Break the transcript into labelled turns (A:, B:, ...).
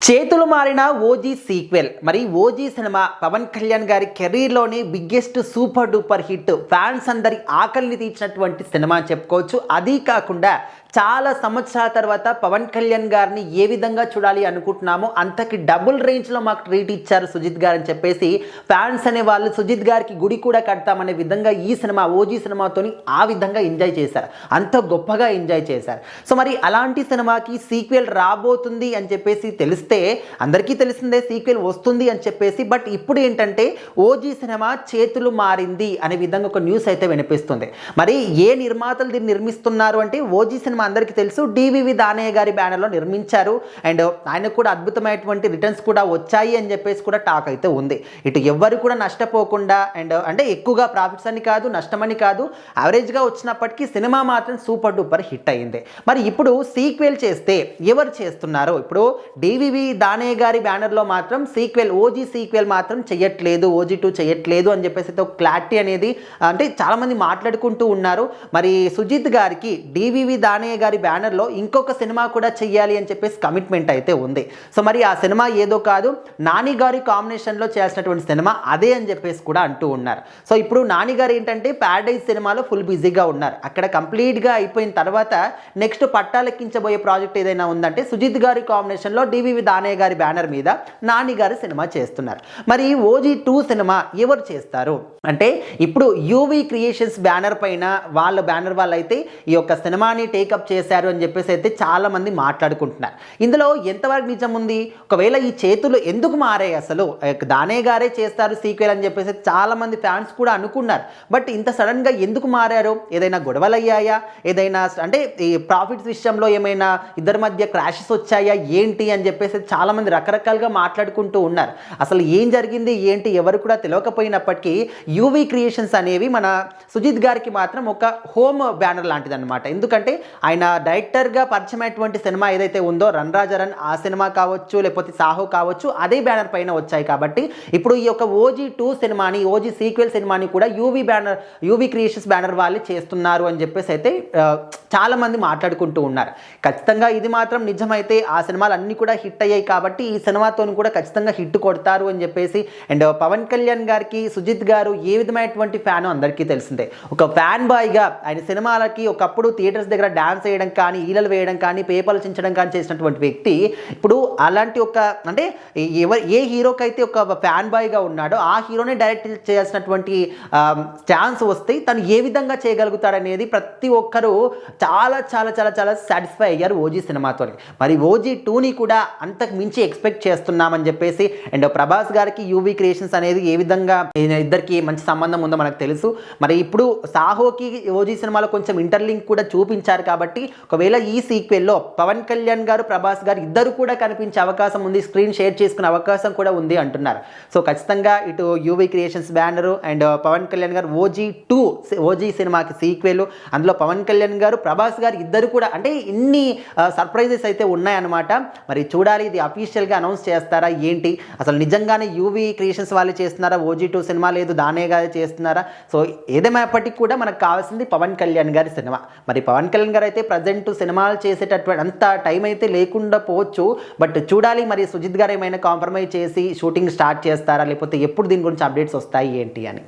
A: చేతులు మారిన OG sequel. మరి ఓజీ సినిమా పవన్ కళ్యాణ్ గారి కెరీర్లోని biggest super duper hit, fans అందరి ఆకలిని తీర్చినటువంటి సినిమా చెప్పుకోవచ్చు. అది కాకుండా చాలా సంవత్సరాల తర్వాత పవన్ కళ్యాణ్ గారిని ఏ విధంగా చూడాలి అనుకుంటున్నామో అంతకి డబుల్ రేంజ్లో మాకు ట్రీట్ ఇచ్చారు సుజిత్ గారు అని చెప్పేసి ఫ్యాన్స్ అనే వాళ్ళు సుజిత్ గారికి గుడి కూడా కడతామనే విధంగా ఈ సినిమా ఓజీ సినిమాతోని ఆ విధంగా ఎంజాయ్ చేశారు, అంత గొప్పగా ఎంజాయ్ చేశారు. సో మరి అలాంటి సినిమాకి సీక్వెల్ రాబోతుంది అని చెప్పేసి తెలిస్తే అందరికీ తెలిసిందే సీక్వెల్ వస్తుంది అని చెప్పేసి. బట్ ఇప్పుడు ఏంటంటే ఓజీ సినిమా చేతులు మారింది అనే విధంగా ఒక న్యూస్ అయితే వినిపిస్తుంది. మరి ఏ నిర్మాతలు దీన్ని నిర్మిస్తున్నారు అంటే ఓజీ సినిమా అందరికీ తెలుసు, డివివి దానయ్య గారి బ్యానర్లో నిర్మించారు. అండ్ ఆయనకు కూడా అద్భుతమైనటువంటి రిటర్న్స్ కూడా వచ్చాయి అని చెప్పేసి కూడా టాక్ అయితే ఉంది. ఇటు ఎవ్వరు కూడా నష్టపోకుండా అండ్ అంటే ఎక్కువగా ప్రాఫిట్స్ అని కాదు, నష్టమని కాదు, యావరేజ్గా వచ్చినప్పటికీ సినిమా మాత్రం సూపర్ డూపర్ హిట్ అయింది. మరి ఇప్పుడు సీక్వెల్ చేస్తే ఎవరు చేస్తున్నారు? ఇప్పుడు డివివి దానయ్య గారి బ్యానర్లో మాత్రం సీక్వెల్ ఓజీ సీక్వెల్ మాత్రం చెయ్యట్లేదు, ఓజీ 2 చెయ్యట్లేదు అని చెప్పేసి ఒక క్లారిటీ అనేది అంటే చాలామంది మాట్లాడుకుంటూ ఉన్నారు. మరి సుజిత్ గారికి డివివి దానయ్య గారి బ్యానర్లో ఇంకొక సినిమా కూడా చెయ్యాలి అని చెప్పేసి కమిట్మెంట్ అయితే ఉంది. సో మరి ఆ సినిమా ఏదో కాదు, నాని గారి కాంబినేషన్లో చేయాల్సినటువంటి సినిమా అదే అని చెప్పేసి కూడా అంటూ ఉన్నారు. సో ఇప్పుడు నాని గారు ఏంటంటే ప్యారడైజ్ సినిమాలో ఫుల్ బిజీగా ఉన్నారు. అక్కడ కంప్లీట్గా అయిపోయిన తర్వాత నెక్స్ట్ పట్టాలెక్కించబోయే ప్రాజెక్ట్ ఏదైనా ఉందంటే సుజిత్ గారి కాంబినేషన్లో డివివి దానయ్య గారి బ్యానర్ మీద నాని గారి సినిమా చేస్తున్నారు. మరి ఓజీ 2 సినిమా ఎవరు చేస్తారు అంటే ఇప్పుడు యూవీ క్రియేషన్స్ బ్యానర్ పైన వాళ్ళ బ్యానర్ వాళ్ళు అయితే ఈ యొక్క సినిమాని టేకప్ చేశారు అని చెప్పేసి అయితే చాలా మంది మాట్లాడుకుంటున్నారు. ఇందులో ఎంతవరకు నిజం ఉంది? ఒకవేళ ఈ చేతులు ఎందుకు మారాయి, అసలు దానయ్య గారే చేస్తారు సీక్వెల్ అని చెప్పేసి చాలా మంది ఫ్యాన్స్ కూడా అనుకున్నారు. బట్ ఇంత సడన్గా ఎందుకు మారారు? ఏదైనా గొడవలు అయ్యాయా? ఏదైనా అంటే ఈ ప్రాఫిట్స్ విషయంలో ఏమైనా ఇద్దరి మధ్య క్రాషెస్ వచ్చాయా ఏంటి అని చెప్పేసి చాలా మంది రకరకాలుగా మాట్లాడుకుంటూ ఉన్నారు. అసలు ఏం జరిగింది ఏంటి ఎవరు కూడా తెలియకపోయినప్పటికీ యూవీ క్రియేషన్స్ అనేవి మన సుజిత్ గారికి మాత్రం ఒక హోమ్ బ్యానర్ లాంటిది అనమాట. ఎందుకంటే ఆయన డైరెక్టర్గా పరిచయమైనటువంటి సినిమా ఏదైతే ఉందో రన్ రాజా రన్, ఆ సినిమా కావచ్చు లేకపోతే సాహో కావచ్చు అదే బ్యానర్ పైన వచ్చాయి. కాబట్టి ఇప్పుడు ఈ యొక్క ఓజీ 2 సినిమాని, ఓజీ సీక్వెల్ సినిమాని కూడా యూవీ క్రియేషన్స్ బ్యానర్ వాళ్ళు చేస్తున్నారు అని చెప్పేసి అయితే చాలా మంది మాట్లాడుకుంటూ ఉన్నారు. ఖచ్చితంగా ఇది మాత్రం నిజమైతే ఆ సినిమాలు అన్నీ కూడా హిట్ అయ్యాయి కాబట్టి ఈ సినిమాతో కూడా ఖచ్చితంగా హిట్ కొడతారు అని చెప్పేసి. అండ్ పవన్ కళ్యాణ్ గారికి సుజిత్ గారు ఏ విధమైనటువంటి ఫ్యాన్ అందరికీ తెలిసిందే. ఒక ఫ్యాన్ బాయ్గా ఆయన సినిమాలకి ఒకప్పుడు థియేటర్స్ దగ్గర డాన్స్ వేయడం కానీ, ఈలలు వేయడం కానీ, పేపర్లు చించడం కానీ చేసినటువంటి వ్యక్తి ఇప్పుడు అలాంటి ఒక అంటే ఏ హీరోకి అయితే ఒక ఫ్యాన్ బాయ్గా ఉన్నాడో ఆ హీరోనే డైరెక్ట్ చేయాల్సినటువంటి ఛాన్స్ వస్తే తను ఏ విధంగా చేయగలుగుతాడనేది ప్రతి ఒక్కరూ చాలా చాలా చాలా చాలా సాటిస్ఫై అయ్యారు ఓజీ సినిమాతో. మరి ఓజీ 2ని కూడా అంతకు మించి ఎక్స్పెక్ట్ చేస్తున్నామని చెప్పేసి. అండ్ ప్రభాస్ గారికి యూవీ క్రియేషన్స్ అనేది ఏ విధంగా ఇద్దరికి మంచి సంబంధం ఉందో మనకు తెలుసు. మరి ఇప్పుడు సాహోకి ఓజీ సినిమాలో కొంచెం ఇంటర్లింక్ కూడా చూపించారు కాబట్టి ఒకవేళ ఈ సీక్వెల్లో పవన్ కళ్యాణ్ గారు ప్రభాస్ గారు ఇద్దరు కూడా కనిపించే అవకాశం ఉంది, స్క్రీన్ షేర్ చేసుకునే అవకాశం కూడా ఉంది అంటున్నారు. సో ఖచ్చితంగా ఇటు UV creations banner and Pawan Kalyan గారు ఓజీ 2 ఓజీ సినిమాకి సీక్వెల్, అందులో పవన్ కళ్యాణ్ గారు ప్రభాస్ గారు ఇద్దరు కూడా అంటే ఇన్ని సర్ప్రైజెస్ అయితే ఉన్నాయన్నమాట. మరి చూడాలి ఇది అఫీషియల్గా అనౌన్స్ చేస్తారా ఏంటి, అసలు నిజంగానే యూవీ క్రియేషన్స్ వాళ్ళు చేస్తున్నారా, ఓజీ 2 సినిమా లేదు దానయ్య గారు చేస్తున్నారా? సో ఏదేమైనప్పటికీ కూడా మనకు కావాల్సింది పవన్ కళ్యాణ్ గారి సినిమా. మరి పవన్ కళ్యాణ్ గారు అయితే ప్రజెంట్ సినిమాలు చేసేటటువంటి అంత టైం అయితే లేకుండా పోవచ్చు. బట్ చూడాలి మరి సుజిత్ గారు ఏమైనా కాంప్రమైజ్ చేసి షూటింగ్ స్టార్ట్ చేస్తారా లేకపోతే ఎప్పుడు దీని గురించి అప్డేట్స్ వస్తాయి ఏంటి అని.